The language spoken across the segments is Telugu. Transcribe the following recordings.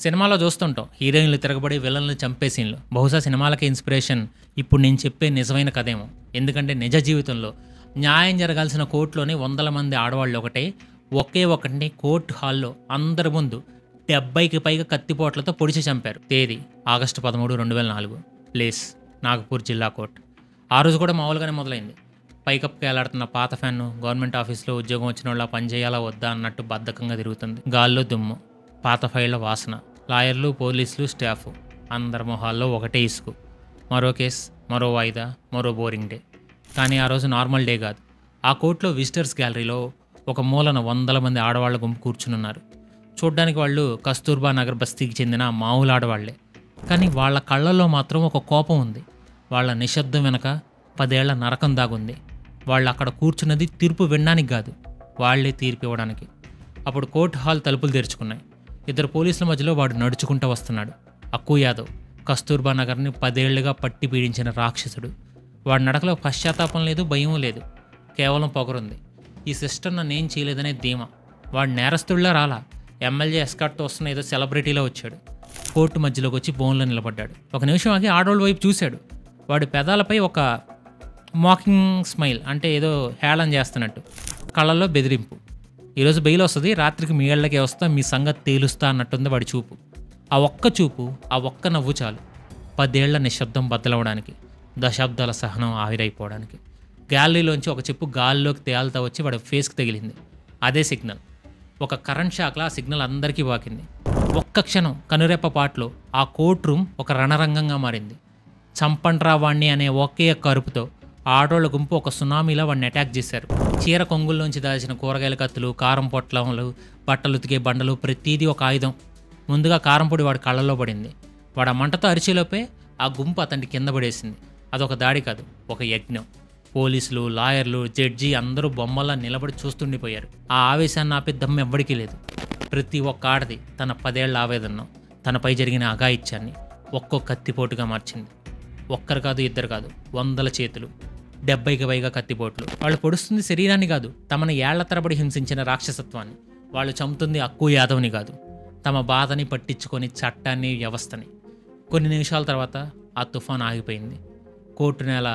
సినిమాలో చూస్తుంటాం హీరోయిన్లు తిరగబడి విలన్లు చంపే సీన్లు. బహుశా సినిమాలకి ఇన్స్పిరేషన్ ఇప్పుడు నేను చెప్పే నిజమైన కథేమో. ఎందుకంటే నిజ జీవితంలో న్యాయం జరగాల్సిన కోర్టులోని వందల మంది ఆడవాళ్ళు ఒకే ఒకటిని కోర్టు హాల్లో అందరి ముందు 70కి పైగా కత్తిపోట్లతో పొడిచి చంపారు. తేదీ ఆగస్టు 13, 2004. ప్లేస్ నాగపూర్ జిల్లా కోర్టు. ఆ రోజు కూడా మామూలుగానే మొదలైంది. పైకప్పుకి వేలాడుతున్న పాత ఫ్యాన్ను గవర్నమెంట్ ఆఫీస్లో ఉద్యోగం వచ్చిన వాళ్ళ పని చేయాలా వద్దా అన్నట్టు బద్ధకంగా తిరుగుతుంది. గాల్లో దుమ్ము, పాత ఫైళ్ల వాసన, లాయర్లు, పోలీసులు, స్టాఫ్ అందరి మొహాల్లో ఒకటే ఇసుకు. మరో కేస్, మరో వాయిదా, మరో బోరింగ్ డే. కానీ ఆ రోజు నార్మల్ డే కాదు. ఆ కోర్టులో విజిటర్స్ గ్యాలరీలో ఒక మూలన వందల మంది ఆడవాళ్ల గుంపు కూర్చునున్నారు. చూడ్డానికి వాళ్ళు కస్తూర్బా నగర్ బస్తీకి చెందిన మామూలు ఆడవాళ్లే. కానీ వాళ్ళ కళ్ళల్లో మాత్రం ఒక కోపం ఉంది. వాళ్ళ నిశ్శబ్దం వెనక 10 ఏళ్ల నరకం దాగుంది. వాళ్ళు అక్కడ కూర్చున్నది తీర్పు వినడానికి కాదు, వాళ్లే తీర్పు ఇవ్వడానికి. అప్పుడు కోర్టు హాల్ తలుపులు తెరుచుకున్నాయి. 2 పోలీసుల మధ్యలో వాడు నడుచుకుంటూ వస్తున్నాడు. అక్కు యాదవ్, కస్తూర్బా నగర్ని 10 ఏళ్లుగా పట్టి పీడించిన రాక్షసుడు. వాడి నడకలో పశ్చాత్తాపం లేదు, భయం లేదు, కేవలం పొగరుంది. ఈ సిస్టర్ నన్నేం చేయలేదనే ధీమా. వాడు నేరస్తుడిలా రాలా, ఎమ్మెల్యే ఎస్కార్ట్తో వస్తున్న ఏదో సెలబ్రిటీలో వచ్చాడు. కోర్టు మధ్యలోకి వచ్చి బోన్లో నిలబడ్డాడు. ఒక నిమిషం ఆగి ఆడవాళ్ళ వైపు చూశాడు. వాడి పెదాలపై ఒక మాకింగ్ స్మైల్, అంటే ఏదో హేళన చేస్తున్నట్టు. కళ్ళల్లో బెదిరింపు. ఈరోజు బెయిల్ వస్తుంది, రాత్రికి మీ ఏళ్లకే వస్తా, మీ సంగతి తేలుస్తా అన్నట్టుంది వాడి చూపు. ఆ ఒక్క చూపు, ఆ ఒక్క నవ్వు చాలు 10 ఏళ్ల నిశ్శబ్దం బద్దలవడానికి, దశాబ్దాల సహనం ఆవిరైపోవడానికి. గ్యాలరీలోంచి ఒక చెప్పు గాల్లోకి తేలుతా వచ్చి వాడి ఫేస్కి తగిలింది. అదే సిగ్నల్. ఒక కరెంట్ షాక్లా ఆ సిగ్నల్ అందరికీ పాకింది. ఒక్క క్షణం కనురెప్ప పాటలో ఆ కోర్ట్ రూమ్ ఒక రణరంగంగా మారింది. చంపండ్రా వాణ్ణి అనే ఒకే కరుపుతో ఆడోళ్ల గుంపు ఒక సునామీలా వాడిని అటాక్ చేశారు. చీర కొంగుల్లోంచి దాల్చిన కూరగాయల కత్తులు, కారం పొట్లములు, బట్టలు ఉతికే బండలు, ప్రతీదీ ఒక ఆయుధం. ముందుగా కారం పొడి వాడి కళ్ళల్లో పడింది. వాడు ఆ మంటతో అరిచేలోపే ఆ గుంపు అతన్ని కింద పడేసింది. అదొక దాడి కాదు, ఒక యజ్ఞం. పోలీసులు, లాయర్లు, జడ్జి అందరూ బొమ్మల్లా నిలబడి చూస్తుండిపోయారు. ఆ ఆవేశాన్ని ఆపే దమ్ము ఎవ్వడికీ లేదు. ప్రతి ఒక్క ఆడది తన 10 ఏళ్ల ఆవేదనను, తనపై జరిగిన అఘాయిత్యాన్ని ఒక్కో కత్తిపోటుగా మార్చింది. ఒక్కరు కాదు, ఇద్దరు కాదు, 100 చేతులు, 70కి పైగా కత్తిపోట్లు. వాళ్ళు పొడుస్తుంది శరీరాన్ని కాదు, తమను ఏళ్ల తరబడి హింసించిన రాక్షసత్వాన్ని. వాళ్ళు చంపుతుంది అక్కు యాదవ్ని కాదు, తమ బాధని పట్టించుకొని చట్టాన్ని, వ్యవస్థని. కొన్ని నిమిషాల తర్వాత ఆ తుఫాన్ ఆగిపోయింది. కోర్టు నేల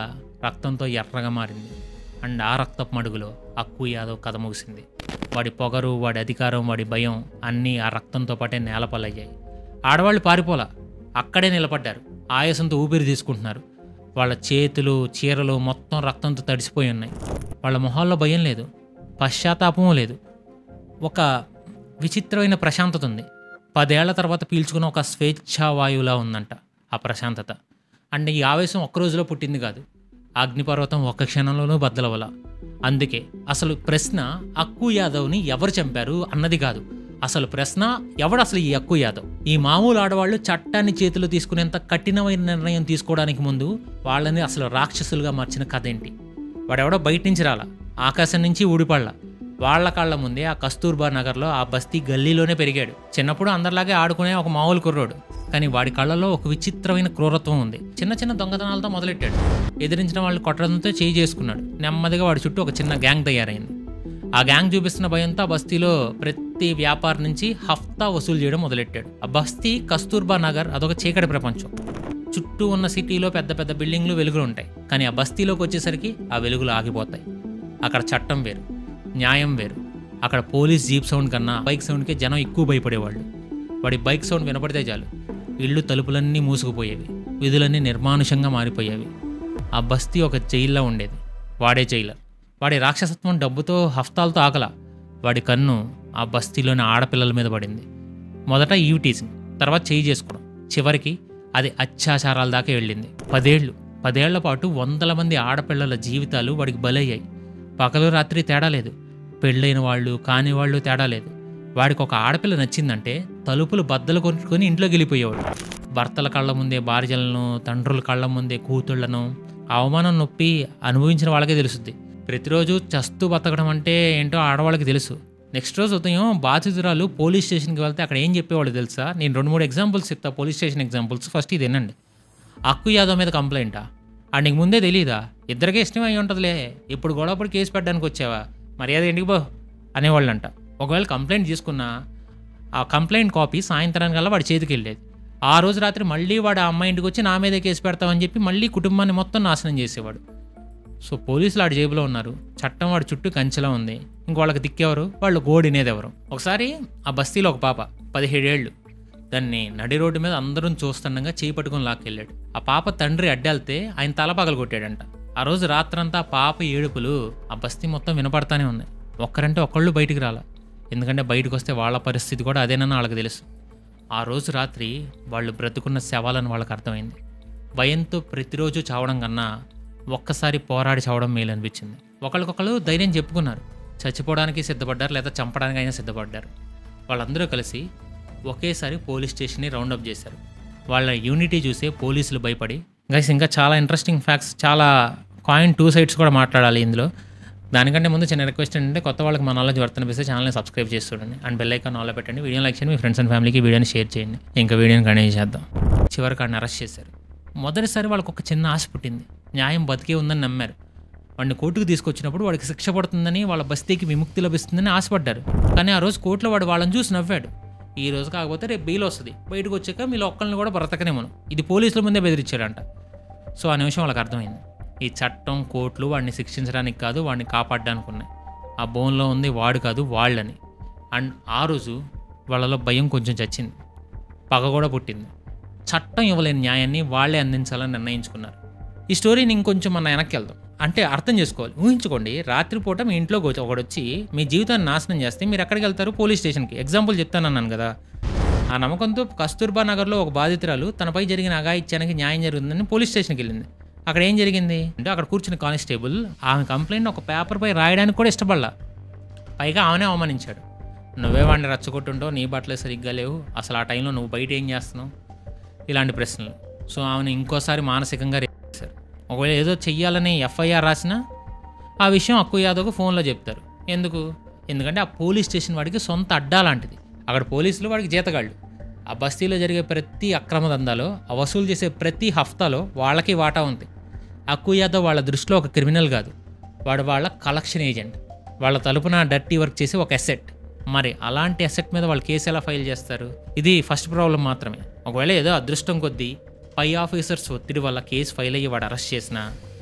రక్తంతో ఎర్రగా మారింది. అండ్ ఆ రక్తపు మడుగులో అక్కు యాదవ్ కథ ముగిసింది. వాడి పొగరు, వాడి అధికారం, వాడి భయం అన్నీ ఆ రక్తంతో పాటే నేలపల్లయ్యాయి. ఆడవాళ్ళు పారిపోలా, అక్కడే నిలబడ్డారు. ఆయాసంతో ఊపిరి తీసుకుంటున్నారు. వాళ్ళ చేతులు, చీరలు మొత్తం రక్తంతో తడిసిపోయి ఉన్నాయి. వాళ్ళ మొహాల్లో భయం లేదు, పశ్చాత్తాపము లేదు, ఒక విచిత్రమైన ప్రశాంతత ఉంది. 10 ఏళ్ల తర్వాత పీల్చుకున్న ఒక స్వేచ్ఛావాయువులా ఉందంట ఆ ప్రశాంతత. అండ్ ఈ ఆవేశం ఒక్క రోజులో పుట్టింది కాదు, అగ్నిపర్వతం ఒక్క క్షణంలోనూ బద్దలవల. అందుకే అసలు ప్రశ్న అక్కు యాదవ్ని ఎవరు చంపారు అన్నది కాదు. అసలు ప్రశ్న ఎవడు అసలు ఈ అక్కు యాదవ్? ఈ మామూలు ఆడవాళ్ళు చట్టాన్ని చేతిలో తీసుకునేంత కఠినమైన నిర్ణయం తీసుకోవడానికి ముందు వాళ్ళని అసలు రాక్షసులుగా మార్చిన కథ ఏంటి? వాడెవడో బయట నుంచి రాలా, ఆకాశం నుంచి ఊడిపడలా. వాళ్ల కాళ్ల ముందే ఆ కస్తూర్బా నగర్లో ఆ బస్తీ గల్లీలోనే పెరిగాడు. చిన్నప్పుడు అందరిలాగే ఆడుకునే ఒక మామూలు కుర్రోడు. కానీ వాడి కళ్ళలో ఒక విచిత్రమైన క్రూరత్వం ఉంది. చిన్న చిన్న దొంగతనాలతో మొదలెట్టాడు. ఎదిరించిన వాళ్ళు కొట్టడంతో చేయి చేసుకున్నాడు. నెమ్మదిగా వాడి చుట్టూ ఒక చిన్న గ్యాంగ్ తయారైంది. ఆ గ్యాంగ్ చూపిస్తున్న భయంతో ఆ బస్తీలో ప్రతి వ్యాపారి నుంచి హఫ్తా వసూలు చేయడం మొదలెట్టాడు. ఆ బస్తీ కస్తూర్బా నగర్ అదొక చీకటి ప్రపంచం. చుట్టూ ఉన్న సిటీలో పెద్ద పెద్ద బిల్డింగ్లు, వెలుగులు ఉంటాయి. కానీ ఆ బస్తీలోకి వచ్చేసరికి ఆ వెలుగులు ఆగిపోతాయి. అక్కడ చట్టం వేరు, న్యాయం వేరు. అక్కడ పోలీస్ జీప్ సౌండ్ కన్నా బైక్ సౌండ్కే జనం ఎక్కువ భయపడేవాళ్ళు. వాడి బైక్ సౌండ్ వినపడితే చాలు ఇళ్ళు తలుపులన్నీ మూసుకుపోయేవి, విధులన్నీ నిర్మానుషంగా మారిపోయేవి. ఆ బస్తీ ఒక జైల్లో ఉండేది. వాడే జైలర్. వాడి రాక్షసత్వం డబ్బుతో, హఫ్తాలతో ఆకల. వాడి కన్ను ఆ బస్తీలోని ఆడపిల్లల మీద పడింది. మొదట ఈవ్ టీజింగ్, తర్వాత చేయి చేసుకోవడం, చివరికి అది అత్యాచారాల దాకా వెళ్ళింది. 10 ఏళ్ల పాటు వందల మంది ఆడపిల్లల జీవితాలు వాడికి బలయ్యాయి. పగలు రాత్రి తేడా లేదు, పెళ్ళైన వాళ్ళు కాని వాళ్ళు తేడా లేదు. వాడికి ఒక ఆడపిల్ల నచ్చిందంటే తలుపులు బద్దలు కొనుక్కొని ఇంట్లోకి వెళ్ళిపోయేవాడు. భర్తల కళ్ళ ముందే భార్యలను, తండ్రుల కళ్ళ ముందే కూతుళ్లను అవమానం, నొప్పి అనుభవించిన వాళ్ళకే తెలుస్తుంది. ప్రతిరోజు చస్తూ బతకడం అంటే ఏంటో ఆడవాళ్ళకి తెలుసు. నెక్స్ట్ రోజు ఉదయం బాధితురాలు పోలీస్ స్టేషన్కి వెళ్తే అక్కడ ఏం చెప్పేవాళ్ళు తెలుసా? నేను 2-3 ఎగ్జాంపుల్స్ చెప్తా, పోలీస్ స్టేషన్ ఎగ్జాంపుల్స్. ఫస్ట్ ఇది వినండి. అక్కు యాదవ్ మీద కంప్లైంటా? నీకు ముందే తెలీదా? ఇద్దరికే ఇష్టం అయి ఉంటుందిలే, ఇప్పుడు గొడవపడి కేసు పెట్టడానికి వచ్చావా, మర్యాద ఇంటికి బో అనేవాళ్ళంట. ఒకవేళ కంప్లైంట్ తీసుకున్నా ఆ కంప్లైంట్ కాపీ సాయంత్రానికల్లా వాడి చేతికి వెళ్ళేది. ఆ రోజు రాత్రి మళ్ళీ వాడు ఆ అమ్మాయి ఇంటికి వచ్చి నా మీదే కేసు పెడతామని చెప్పి మళ్ళీ కుటుంబాన్ని మొత్తం నాశనం చేసేవాడు. సో పోలీసులు ఆడి జేబులో ఉన్నారు, చట్టం వాడి చుట్టూ కంచెలా ఉంది. ఇంక వాళ్ళకి దిక్కేవారు, వాళ్ళు గోడినేది ఎవరు. ఒకసారి ఆ బస్తీలో ఒక పాప 17 ఏళ్ళు, దాన్ని నడి రోడ్డు మీద అందరం చూస్తుండగా చేయి పట్టుకొని లాక్కెళ్ళాడు. ఆ పాప తండ్రి అడ్డెళ్తే ఆయన తల పగలు కొట్టాడంట. ఆ రోజు రాత్రంతా ఆ పాప ఏడుపులు ఆ బస్తీ మొత్తం వినపడతానే ఉన్నాయి. ఒక్కరంటే ఒక్కళ్ళు బయటికి రాలా, ఎందుకంటే బయటకు వస్తే వాళ్ళ పరిస్థితి కూడా అదేనని వాళ్ళకి తెలుసు. ఆ రోజు రాత్రి వాళ్ళు బ్రతుకున్న శవాలని వాళ్ళకి అర్థమైంది. భయంతో ప్రతిరోజు చావడం కన్నా ఒక్కసారి పోరాడి చావడం మేలు అనిపించింది. ఒకరికొకరు ధైర్యం చెప్పుకున్నారు, చచ్చిపోవడానికి సిద్ధపడ్డారు లేదా చంపడానికి అయినా సిద్ధపడ్డారు. వాళ్ళందరూ కలిసి ఒకేసారి పోలీస్ స్టేషన్ని రౌండప్ చేశారు. వాళ్ళ యూనిటీ చూసే పోలీసులు భయపడి, గైస్ ఇంకా చాలా ఇంట్రెస్టింగ్ ఫ్యాక్ట్స్, చాలా కాయిన్ 2 సైడ్స్ కూడా మాట్లాడాలి ఇందులో. దానికంటే ముందు చిన్న రిక్వెస్ట్ ఏంటంటే కొత్త వాళ్ళకి మన నాలెడ్జ్ వర్తనిపిస్తే ఛానల్ని సబ్స్క్రైబ్ చేసి చూడండి అండ్ బెల్ ఐకాన్ ఆన్లో పెట్టండి. వీడియో లైక్ చేయండి, మీ ఫ్రెండ్స్ అండ్ ఫ్యామిలీకి వీడియోని షేర్ చేయండి. ఇంకా వీడియోని కంటిన్యూ చేద్దాం. చివరికి వాడిని అరెస్ట్ చేశారు. మొదటిసారి వాళ్ళకి ఒక చిన్న ఆశ పుట్టింది, న్యాయం బతికే ఉందని నమ్మారు. వాడిని కోర్టుకు తీసుకొచ్చినప్పుడు వాడికి శిక్ష పడుతుందని, వాళ్ళ బస్తీకి విముక్తి లభిస్తుందని ఆశపడ్డారు. కానీ ఆ రోజు కోర్టులో వాడు వాళ్ళని చూసి నవ్వాడు. ఈ రోజు కాకపోతే రేపు బెయిల్ వస్తుంది, బయటకు వచ్చాక మీలో ఒక్కరిని కూడా బ్రతకనేమను, ఇది పోలీసుల ముందే బెదిరించాడంట. సో ఆ నిమిషం వాళ్ళకి అర్థమైంది, ఈ చట్టం కోర్టులు వాడిని శిక్షించడానికి కాదు, వాడిని కాపాడడానికి ఉన్నాయి. ఆ బోన్లో ఉంది వాడు కాదు వాళ్ళని. అండ్ ఆ రోజు వాళ్ళలో భయం కొంచెం చచ్చింది, పగ కూడా పుట్టింది. చట్టం ఇవ్వలేని న్యాయాన్ని వాళ్ళే అందించాలని నిర్ణయించుకున్నారు. ఈ స్టోరీని ఇంకొంచెం మన వెనక్కి వెళ్దాం. అంటే అర్థం చేసుకోవాలి. ఊహించుకోండి, రాత్రిపూట మీ ఇంట్లోకి ఒకడు వచ్చి మీ జీవితాన్ని నాశనం చేస్తే మీరు ఎక్కడికి వెళ్తారు? పోలీస్ స్టేషన్కి. ఎగ్జాంపుల్ చెప్తానన్నాను కదా. ఆ నమ్మకంతో కస్తూర్బా నగర్లో ఒక బాధితురాలు తనపై జరిగిన అఘాయిత్యానికి న్యాయం జరుగుతుందని పోలీస్ స్టేషన్కి వెళ్ళింది. అక్కడ ఏం జరిగింది అంటే, అక్కడ కూర్చున్న కానిస్టేబుల్ ఆమె కంప్లైంట్ ఒక పేపర్పై రాయడానికి కూడా ఇష్టపడలా. పైగా ఆమెనే అవమానించాడు. నువ్వే వాడిని రచ్చగొట్టుంటావు, నీ బట్టలే సరిగ్గా లేవు, అసలు ఆ టైంలో నువ్వు బయట ఏం చేస్తున్నావు, ఇలాంటి ప్రశ్నలు. సో ఆమెను ఇంకోసారి మానసికంగా రేప్ చేశారు. ఒకవేళ ఏదో చెయ్యాలని ఎఫ్ఐఆర్ రాసినా ఆ విషయం అక్కు యాదవ్కు ఫోన్లో చెప్తారు. ఎందుకంటే ఆ పోలీస్ స్టేషన్ వాడికి సొంత అడ్డా లాంటిది. అక్కడ పోలీసులు వాడికి జీతగాళ్ళు. ఆ బస్తీలో జరిగే ప్రతి అక్రమ దందాలో, ఆ వసూలు చేసే ప్రతి హఫ్తాలో వాళ్ళకి వాటా ఉంది. అక్కు యాదవ్ వాళ్ళ దృష్టిలో ఒక క్రిమినల్ కాదు, వాడు వాళ్ళ కలెక్షన్ ఏజెంట్, వాళ్ళ తలుపున డర్టీ వర్క్ చేసి ఒక అసెట్. మరి అలాంటి అసెట్ మీద వాళ్ళు కేసు ఎలా ఫైల్ చేస్తారు? ఇది ఫస్ట్ ప్రాబ్లం మాత్రమే. ఒకవేళ ఏదో అదృష్టం కొద్దీ పై ఆఫీసర్స్ ఒత్తిడి వల్ల కేసు ఫైల్ అయ్యి వాడు అరెస్ట్ చేసినా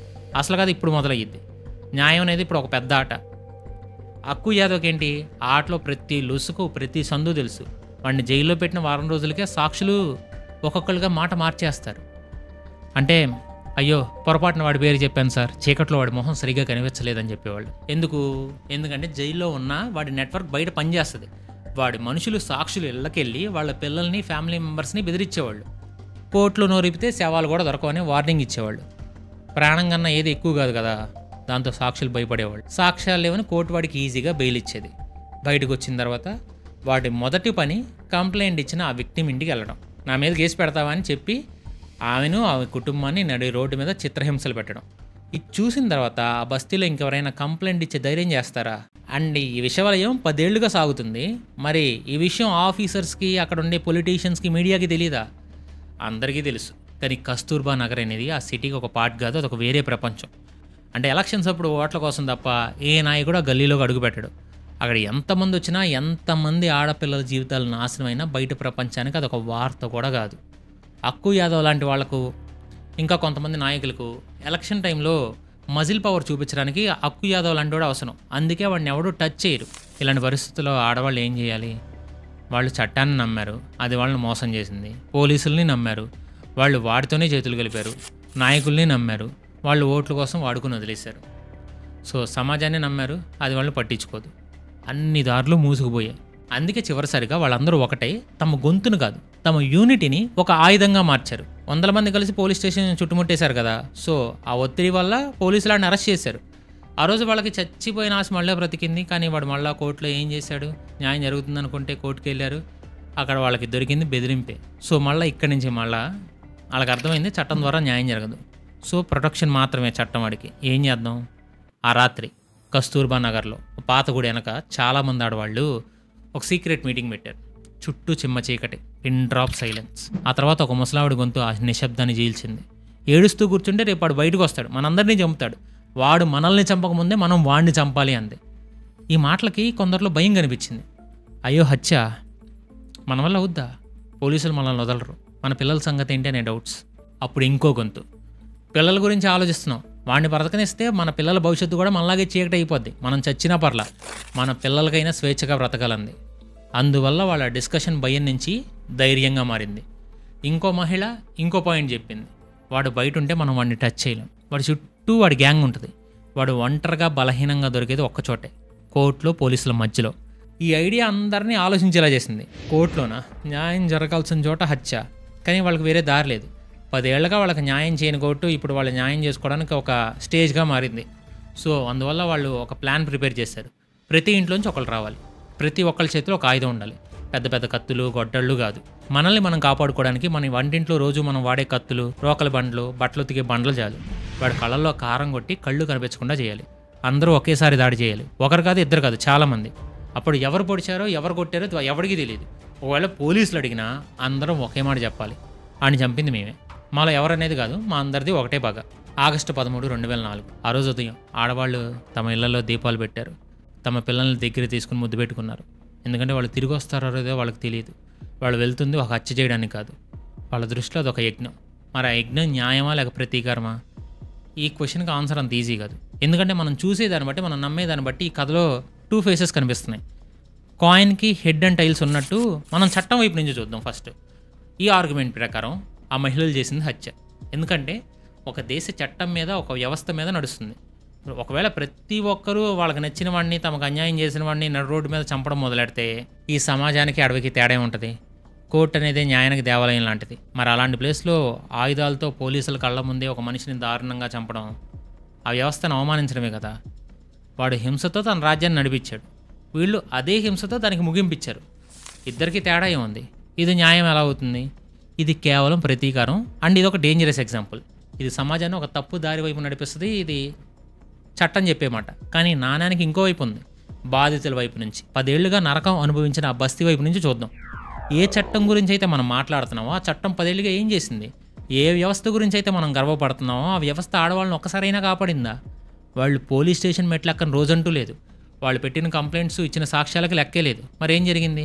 అసలు కాదు ఇప్పుడు మొదలయ్యిద్ది. న్యాయం అనేది ఇప్పుడు ఒక పెద్ద ఆట. అక్కు యాదవ్కి ఏంటి, ఆ ఆటలో ప్రతి లుసుకు ప్రతి సందు తెలుసు. వాడిని జైల్లో పెట్టిన వారం రోజులకే సాక్షులు ఒక్కొక్కరుగా మాట మార్చేస్తారు. అంటే అయ్యో పొరపాటున వాడి పేరు చెప్పాను సార్, చీకట్లో వాడి మొహం సరిగ్గా కనిపించలేదని చెప్పేవాళ్ళు. ఎందుకంటే జైల్లో ఉన్న వాడి నెట్వర్క్ బయట పనిచేస్తుంది. వాడి మనుషులు సాక్షులు ఇళ్ళకెళ్ళి వాళ్ళ పిల్లల్ని ఫ్యామిలీ మెంబర్స్ని బెదిరించేవాళ్ళు. కోర్టులో నోరిపితే శవాలు కూడా దొరకవని వార్నింగ్ ఇచ్చేవాళ్ళు. ప్రాణం కన్నా ఏది ఎక్కువ కాదు కదా, దాంతో సాక్షులు భయపడేవాళ్ళు. సాక్ష్యాలు లేవని కోర్టు వాడికి ఈజీగా బెయిల్ ఇచ్చేది. బయటకు వచ్చిన తర్వాత వాడి మొదటి పని కంప్లైంట్ ఇచ్చిన ఆ విక్టిమ్ ఇంటికి వెళ్ళడం. నా మీద కేసు పెడతావా అని చెప్పి ఆమెను ఆమె కుటుంబాన్ని నడి రోడ్డు మీద చిత్రహింసలు పెట్టడం. ఇది చూసిన తర్వాత ఆ బస్తీలో ఇంకెవరైనా కంప్లైంట్ ఇచ్చే ధైర్యం చేస్తారా? అండ్ ఈ విషవలయం 10 ఏళ్లుగా సాగుతుంది. మరి ఈ విషయం ఆఫీసర్స్కి, అక్కడ ఉండే పొలిటీషియన్స్కి, మీడియాకి తెలీదా? అందరికీ తెలుసు. కానీ కస్తూర్బా నగర్ అనేది ఆ సిటీకి ఒక పార్ట్ కాదు, అదొక వేరే ప్రపంచం. అంటే ఎలక్షన్స్ అప్పుడు ఓట్ల కోసం తప్ప ఏ నాయకుడు ఆ గల్లీలోకి అడుగు పెట్టాడు. అక్కడ ఎంతమంది వచ్చినా, ఎంతమంది ఆడపిల్లల జీవితాలు నాశనమైనా బయట ప్రపంచానికి అదొక వార్త కూడా కాదు. అక్కు యాదవ్ లాంటి వాళ్లకు, ఇంకా కొంతమంది నాయకులకు ఎలక్షన్ టైంలో మజిల్ పవర్ చూపించడానికి అక్కు యాదవ్ లాంటి వాడు అవసరం. అందుకే వాడిని ఎవడూ టచ్ చేయరు. ఇలాంటి పరిస్థితుల్లో ఆడవాళ్ళు ఏం చేయాలి? వాళ్ళు చట్టాన్ని నమ్మారు, అది వాళ్ళని మోసం చేసింది. పోలీసుల్ని నమ్మారు, వాళ్ళు వాడితోనే చేతులు కలిపారు. నాయకుల్ని నమ్మారు, వాళ్ళు ఓట్ల కోసం వాడుకుని వదిలేశారు. సో సమాజాన్ని నమ్మారు, అది వాళ్ళని పట్టించుకోదు. అన్ని దారులు మూసుకుపోయాయి. అందుకే చివరిసారిగా వాళ్ళందరూ ఒకటై తమ గొంతును కాదు, తమ యూనిటీని ఒక ఆయుధంగా మార్చారు. 100 మంది కలిసి పోలీస్ స్టేషన్ చుట్టుముట్టేశారు కదా. సో ఆ ఒత్తిడి వల్ల పోలీసులను అరెస్ట్ చేశారు. ఆ రోజు వాళ్ళకి చచ్చిపోయిన ఆశ మళ్ళీ బ్రతికింది. కానీ వాడు మళ్ళీ కోర్టులో ఏం చేశాడు? న్యాయం జరుగుతుంది అనుకుంటే కోర్టుకు వెళ్ళారు. అక్కడ వాళ్ళకి దొరికింది బెదిరింపే. సో మళ్ళీ ఇక్కడి నుంచి వాళ్ళకి అర్థమైంది చట్టం ద్వారా న్యాయం జరగదు. సో ప్రొటెక్షన్ మాత్రమే చట్టం వాడికి. ఏం చేద్దాం? ఆ రాత్రి కస్తూర్బా నగర్లో పాత గుడి వెనక చాలామంది ఆడవాళ్ళు ఒక సీక్రెట్ మీటింగ్ పెట్టారు. చుట్టూ చిమ్మ చీకటి, పిన్ డ్రాప్ సైలెన్స్. ఆ తర్వాత ఒక ముసలావిడి గొంతు ఆ నిశ్శబ్దాన్ని చీల్చింది. ఏడుస్తూ కూర్చుంటే రేపు వాడు బయటకు వస్తాడు, మనందరినీ చంపుతాడు, వాడు మనల్ని చంపకముందే మనం వాడిని చంపాలి అంది. ఈ మాటలకి కొందరిలో భయం కనిపించింది. అయ్యో హత్య, మన వల్ల అవుద్దా? పోలీసులు మనల్ని వదలరు. మన పిల్లల సంగతి ఏంటి అనే డౌట్స్. అప్పుడు ఇంకో గొంతు, పిల్లల గురించి ఆలోచిస్తున్నాం, వాడిని బ్రతకనిస్తే మన పిల్లల భవిష్యత్తు కూడా మనలాగే చీకటి అయిపోద్ది, మనం చచ్చినా పర్లా, మన పిల్లలకైనా స్వేచ్ఛగా బ్రతకాలంది. అందువల్ల వాళ్ళ డిస్కషన్ భయం నుంచి ధైర్యంగా మారింది. ఇంకో మహిళ ఇంకో పాయింట్ చెప్పింది, వాడు బయట ఉంటే మనం వాడిని టచ్ చేయలేం, వాడి చుట్టూ వాడి గ్యాంగ్ ఉంటుంది, వాడు ఒంటరిగా బలహీనంగా దొరికేది ఒక్కచోటే, కోర్టులో పోలీసుల మధ్యలో. ఈ ఐడియా అందరినీ ఆలోచించేలా చేసింది. కోర్టులోన న్యాయం జరగాల్సిన చోట హత్య, కానీ వాళ్ళకి వేరే దారి లేదు. 10 ఏళ్లుగా వాళ్ళకి న్యాయం చేయని కోర్టు ఇప్పుడు వాళ్ళు న్యాయం చేసుకోవడానికి ఒక స్టేజ్గా మారింది. సో అందువల్ల వాళ్ళు ఒక ప్లాన్ ప్రిపేర్ చేశారు. ప్రతి ఇంట్లోంచి ఒకళ్ళు రావాలి, ప్రతి ఒక్కళ్ళ చేతిలో ఒక ఆయుధం ఉండాలి. పెద్ద పెద్ద కత్తులు గొడ్డళ్ళు కాదు, మనల్ని మనం కాపాడుకోవడానికి మన వంటింట్లో రోజు మనం వాడే కత్తులు, రోకల బండ్లు, బట్టలు ఉతికే బండ్లు చాలు. వాడి కళ్ళల్లో కారం కొట్టి కళ్ళు కనిపించకుండా చేయాలి. అందరూ ఒకేసారి దాడి చేయాలి, ఒకరు కాదు ఇద్దరు కాదు చాలామంది. అప్పుడు ఎవరు పొడిచారో ఎవరు కొట్టారో ఎవరికి తెలియదు. ఒకవేళ పోలీసులు అడిగినా అందరం ఒకే మాట చెప్పాలి, ఆయన చంపింది మేమే, మాలో ఎవరనేది కాదు, మా అందరిది ఒకటే పగ. ఆగస్టు 13, 2004 ఆ రోజు ఉదయం ఆడవాళ్ళు తమ ఇళ్లలో దీపాలు పెట్టారు, తమ పిల్లల్ని దగ్గర తీసుకుని ముద్దు పెట్టుకున్నారు. ఎందుకంటే వాళ్ళు తిరిగి వస్తారో లేదో వాళ్ళకి తెలియదు. వాళ్ళు వెళ్తుంది ఒక హత్య చేయడానికి కాదు, వాళ్ళ దృష్టిలో అదొక యజ్ఞం. మరి ఆ యజ్ఞం న్యాయమా లేక ప్రతీకారమా? ఈ క్వశ్చన్కి ఆన్సర్ అంత ఈజీ కాదు. ఎందుకంటే మనం చూసేదాన్ని బట్టి, మనం నమ్మేదాన్ని బట్టి ఈ కథలో 2 ఫేసెస్ కనిపిస్తున్నాయి. కాయిన్కి హెడ్ అండ్ టైల్స్ ఉన్నట్టు మనం చట్టం వైపు నుంచి చూద్దాం. ఫస్ట్ ఈ ఆర్గ్యుమెంట్ ప్రకారం ఆ మహిళలు చేసింది హత్య. ఎందుకంటే ఒక దేశ చట్టం మీద, ఒక వ్యవస్థ మీద నడుస్తుంది. ఒకవేళ ప్రతి ఒక్కరూ వాళ్ళకి నచ్చిన వాడిని, తమకు అన్యాయం చేసిన వాడిని నడు రోడ్డు మీద చంపడం మొదలెడితే ఈ సమాజానికి అడవికి తేడా ఉంటుంది. కోర్టు అనేది న్యాయానికి దేవాలయం లాంటిది. మరి అలాంటి ప్లేస్లో ఆయుధాలతో పోలీసుల కళ్ళ ముందే ఒక మనిషిని దారుణంగా చంపడం ఆ వ్యవస్థను అవమానించడమే కదా. వాడు హింసతో తన రాజ్యాన్ని నడిపించాడు, వీళ్ళు అదే హింసతో దానికి ముగింపిచ్చారు. ఇద్దరికి తేడా ఏముంది? ఇది న్యాయం ఎలా అవుతుంది? ఇది కేవలం ప్రతీకారం. అండ్ ఇది ఒక డేంజరస్ ఎగ్జాంపుల్. ఇది సమాజాన్ని ఒక తప్పు దారి వైపు నడిపిస్తుంది. ఇది చట్టం చెప్పే మాట. కానీ నాణ్యానికి ఇంకో వైపు ఉంది, బాధితుల వైపు నుంచి. 10 ఏళ్లుగా నరకం అనుభవించిన ఆ బస్తీ వైపు నుంచి చూద్దాం. ఏ చట్టం గురించి అయితే మనం మాట్లాడుతున్నామో ఆ చట్టం 10 ఏళ్లుగా ఏం చేసింది? ఏ వ్యవస్థ గురించి అయితే మనం గర్వపడుతున్నామో ఆ వ్యవస్థ ఆడవాళ్ళని ఒక్కసారైనా కాపాడిందా? వాళ్ళు పోలీస్ స్టేషన్ మెట్లెక్కని రోజంటూ లేదు, వాళ్ళు పెట్టిన కంప్లైంట్స్, ఇచ్చిన సాక్ష్యాలకు లెక్కే లేదు. మరేం జరిగింది?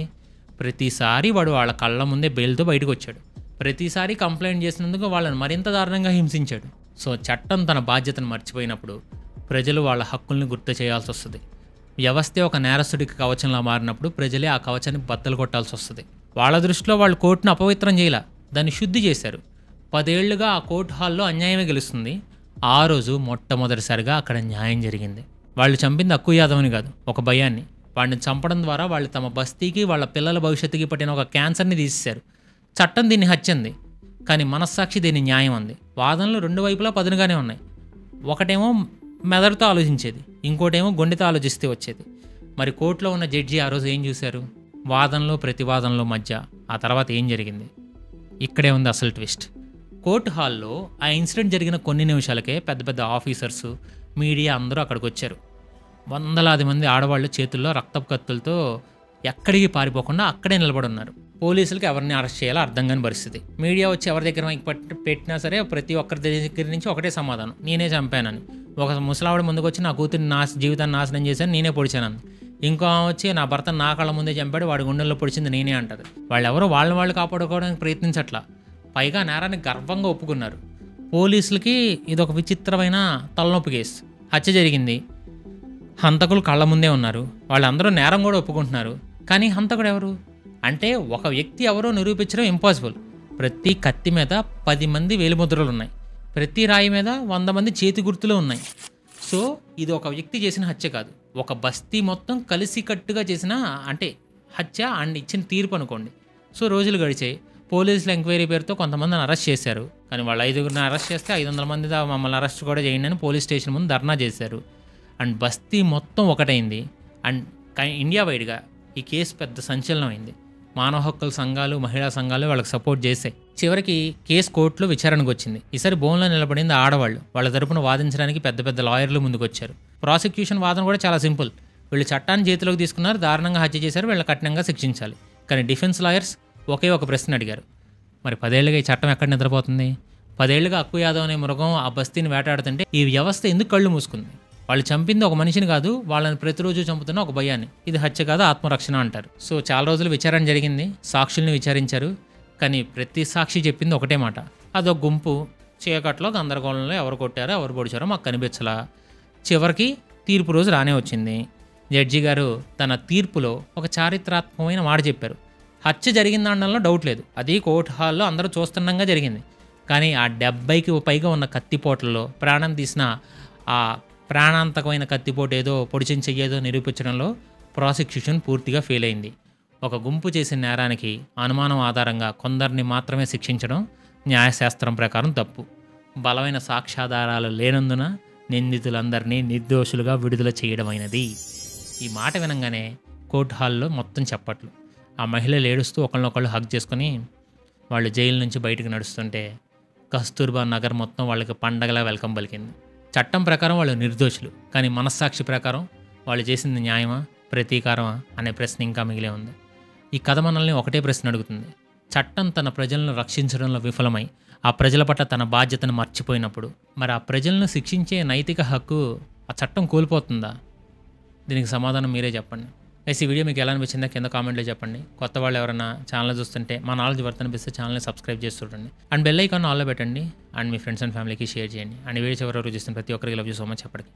ప్రతిసారి వాడు వాళ్ళ కళ్ళ ముందే బెయిల్తో బయటకు వచ్చాడు, ప్రతిసారి కంప్లైంట్ చేసినందుకు వాళ్ళని మరింత దారుణంగా హింసించాడు. సో చట్టం తన బాధ్యతను మర్చిపోయినప్పుడు ప్రజలు వాళ్ళ హక్కుల్ని గుర్తు చేయాల్సి వస్తుంది. వ్యవస్థే ఒక నేరస్తుడికి కవచంలా మారినప్పుడు ప్రజలే ఆ కవచాన్ని బద్దలు కొట్టాల్సి వస్తుంది. వాళ్ళ దృష్టిలో వాళ్ళు కోర్టును అపవిత్రం చేయాల, దాన్ని శుద్ధి చేశారు. 10 ఏళ్లుగా ఆ కోర్టు హాల్లో అన్యాయమే గెలుస్తుంది. ఆ రోజు మొట్టమొదటిసారిగా అక్కడ న్యాయం జరిగింది. వాళ్ళు చంపింది అక్కు యాదవ్ని కాదు, ఒక భయాన్ని. వాడిని చంపడం ద్వారా వాళ్ళు తమ బస్తీకి, వాళ్ళ పిల్లల భవిష్యత్తుకి పట్టిన ఒక క్యాన్సర్ని తీసేశారు. చట్టం దీన్ని హత్యంది, కానీ మనస్సాక్షి దీన్ని న్యాయం అంది. వాదనలు 2 వైపులా పదునుగానే ఉన్నాయి. ఒకటేమో మెదడుతో ఆలోచించేది, ఇంకోటేమో గుండెతో ఆలోచిస్తే వచ్చేది. మరి కోర్టులో ఉన్న జడ్జి ఆ రోజు ఏం చూశారు? వాదనలో ప్రతివాదనలో మధ్య ఆ తర్వాత ఏం జరిగింది? ఇక్కడే ఉంది అసలు ట్విస్ట్. కోర్టు హాల్లో ఆ ఇన్సిడెంట్ జరిగిన కొన్ని నిమిషాలకే పెద్ద పెద్ద ఆఫీసర్సు, మీడియా అందరూ అక్కడికి వచ్చారు. వందలాది మంది ఆడవాళ్ళు చేతుల్లో రక్తపు కత్తులతో ఎక్కడికి పారిపోకుండా అక్కడే నిలబడి ఉన్నారు. పోలీసులకు ఎవరిని అరెస్ట్ చేయాలో అర్థం కాని పరిస్థితి. మీడియా వచ్చి ఎవరి దగ్గర పెట్టినా సరే ప్రతి ఒక్కరి దగ్గర నుంచి ఒకటే సమాధానం, నేనే చంపానని. ఒక ముసలావిడ ముందుకు వచ్చి నా కూతురిని జీవితాన్ని నాశనం చేశాను, నేనే పొడిచానని. ఇంకో వచ్చి నా భర్త నా కళ్ళ ముందే చంపాడు, వాడి గుండెల్లో పొడిచింది నేనే అంటారు. వాళ్ళెవరో వాళ్ళు కాపాడుకోవడానికి ప్రయత్నించట్లా, పైగా నేరాన్ని గర్వంగా ఒప్పుకున్నారు. పోలీసులకి ఇదొక విచిత్రమైన తలనొప్పి కేసు. హత్య జరిగింది, హంతకులు కళ్ళ ముందే ఉన్నారు, వాళ్ళందరూ నేరం కూడా ఒప్పుకుంటున్నారు. కానీ హంతకుడు ఎవరు అంటే ఒక వ్యక్తి ఎవరో నిరూపించడం ఇంపాసిబుల్. ప్రతి కత్తి మీద 10 మంది వేలిముద్రలు ఉన్నాయి, ప్రతి రాయి మీద 100 మంది చేతి గుర్తులు ఉన్నాయి. సో ఇది ఒక వ్యక్తి చేసిన హత్య కాదు, ఒక బస్తీ మొత్తం కలిసికట్టుగా చేసిన హత్య అండ్ ఇచ్చిన తీర్పు అనుకోండి. సో రోజులు గడిచాయి. పోలీసులు ఎంక్వైరీ పేరుతో కొంతమందిని అరెస్ట్ చేశారు. కానీ వాళ్ళు 5గురిని అరెస్ట్ చేస్తే 500 మంది మమ్మల్ని అరెస్ట్ కూడా చేయండి అని పోలీస్ స్టేషన్ ముందు ధర్నా చేశారు. అండ్ బస్తీ మొత్తం ఒకటైంది. అండ్ ఇండియా వైడ్గా ఈ కేసు పెద్ద సంచలనం అయింది. మానవ హక్కుల సంఘాలు, మహిళా సంఘాలు వాళ్ళకి సపోర్ట్ చేశాయి. చివరికి కేసు కోర్టులో విచారణకు వచ్చింది. ఈసారి బోన్లో నిలబడింది ఆడవాళ్ళు. వాళ్ళ తరపున వాదించడానికి పెద్ద పెద్ద లాయర్లు ముందుకు వచ్చారు. ప్రాసిక్యూషన్ వాదన కూడా చాలా సింపుల్. వీళ్ళు చట్టాన్ని చేతిలోకి తీసుకున్నారు, దారుణంగా హత్య చేశారు, వీళ్ళని కఠినంగా శిక్షించాలి. కానీ డిఫెన్స్ లాయర్స్ ఒకే ఒక ప్రశ్న అడిగారు, మరి 10 ఏళ్లుగా ఈ చట్టం ఎక్కడ నిద్రపోతుంది? 10 ఏళ్లుగా అక్కు యాదవ్ అనే మృగం ఆ బస్తీని వేటాడుతుంటే ఈ వ్యవస్థ ఎందుకు కళ్ళు మూసుకుంది? వాళ్ళు చంపింది ఒక మనిషిని కాదు, వాళ్ళని ప్రతిరోజు చంపుతున్న ఒక భయాన్ని. ఇది హత్య కాదు, ఆత్మరక్షణ అంటారు. సో చాలా రోజులు విచారణ జరిగింది, సాక్షుల్ని విచారించారు. కానీ ప్రతి సాక్షి చెప్పింది ఒకటే మాట, అదొక గుంపు చీకట్లో గందరగోళంలో ఎవరు కొట్టారో ఎవరు పొడిచారో మాకు కనిపించలా. చివరికి తీర్పు రోజు రానే వచ్చింది. జడ్జి గారు తన తీర్పులో ఒక చారిత్రాత్మకమైన మాట చెప్పారు. హత్య జరిగిందనడంలో డౌట్ లేదు, అది కోర్టు హాల్లో అందరూ చూస్తుండగా జరిగింది. కానీ ఆ 70కి పైగా ఉన్న కత్తిపోట్లలో ప్రాణం తీసిన ఆ ప్రాణాంతకమైన కత్తిపోటు ఏదో పొడిచిన చెయ్యేదో నిరూపించడంలో ప్రాసిక్యూషన్ పూర్తిగా ఫెయిల్ అయింది. ఒక గుంపు చేసిన నేరానికి అనుమానం ఆధారంగా కొందరిని మాత్రమే శిక్షించడం న్యాయశాస్త్రం ప్రకారం తప్పు. బలమైన సాక్ష్యాధారాలు లేనందున నిందితులందరినీ నిర్దోషులుగా విడుదల చేయడమైనది. ఈ మాట వినంగానే కోర్టు హాల్లో మొత్తం చప్పట్లు. ఆ మహిళలు ఏడుస్తూ ఒకళ్ళనొకళ్ళు హగ్ చేసుకుని వాళ్ళు జైలు నుంచి బయటకు నడుస్తుంటే కస్తూర్బా నగర్ మొత్తం వాళ్ళకి పండగలా వెల్కమ్ పలికింది. చట్టం ప్రకారం వాళ్ళు నిర్దోషులు, కానీ మనస్సాక్షి ప్రకారం వాళ్ళు చేసింది న్యాయమా ప్రతీకారమా అనే ప్రశ్న ఇంకా మిగిలే ఉంది. ఈ కథ మనల్ని ఒకటే ప్రశ్న అడుగుతుంది. చట్టం తన ప్రజలను రక్షించడంలో విఫలమై ఆ ప్రజల పట్ల తన బాధ్యతను మర్చిపోయినప్పుడు మరి ఆ ప్రజలను శిక్షించే నైతిక హక్కు ఆ చట్టం కోల్పోతుందా? దీనికి సమాధానం మీరే చెప్పండి. ఈ వీడియో మీకు ఎలా అనిపించిందో కింద కామెంట్లో చెప్పండి. కొత్త వాళ్ళు ఎవరైనా ఛానల్ చూస్తుంటే మా నాలెడ్జ్ వర్త్ అనిపిస్తే ఛానల్ని సబ్స్క్రైబ్ చేసి చూడండి. అండ్ బెల్ ఐకాన్ ఆల్లో పెట్టండి. అండ్ మీ ఫ్రెండ్స్ అండ్ ఫ్యామిలీకి షేర్ చేయండి. అండ్ వీడియో చివరి వరకు చూస్తున్న ప్రతి ఒక్కరికి లవ్ యూ సో మచ్ చెప్పండి.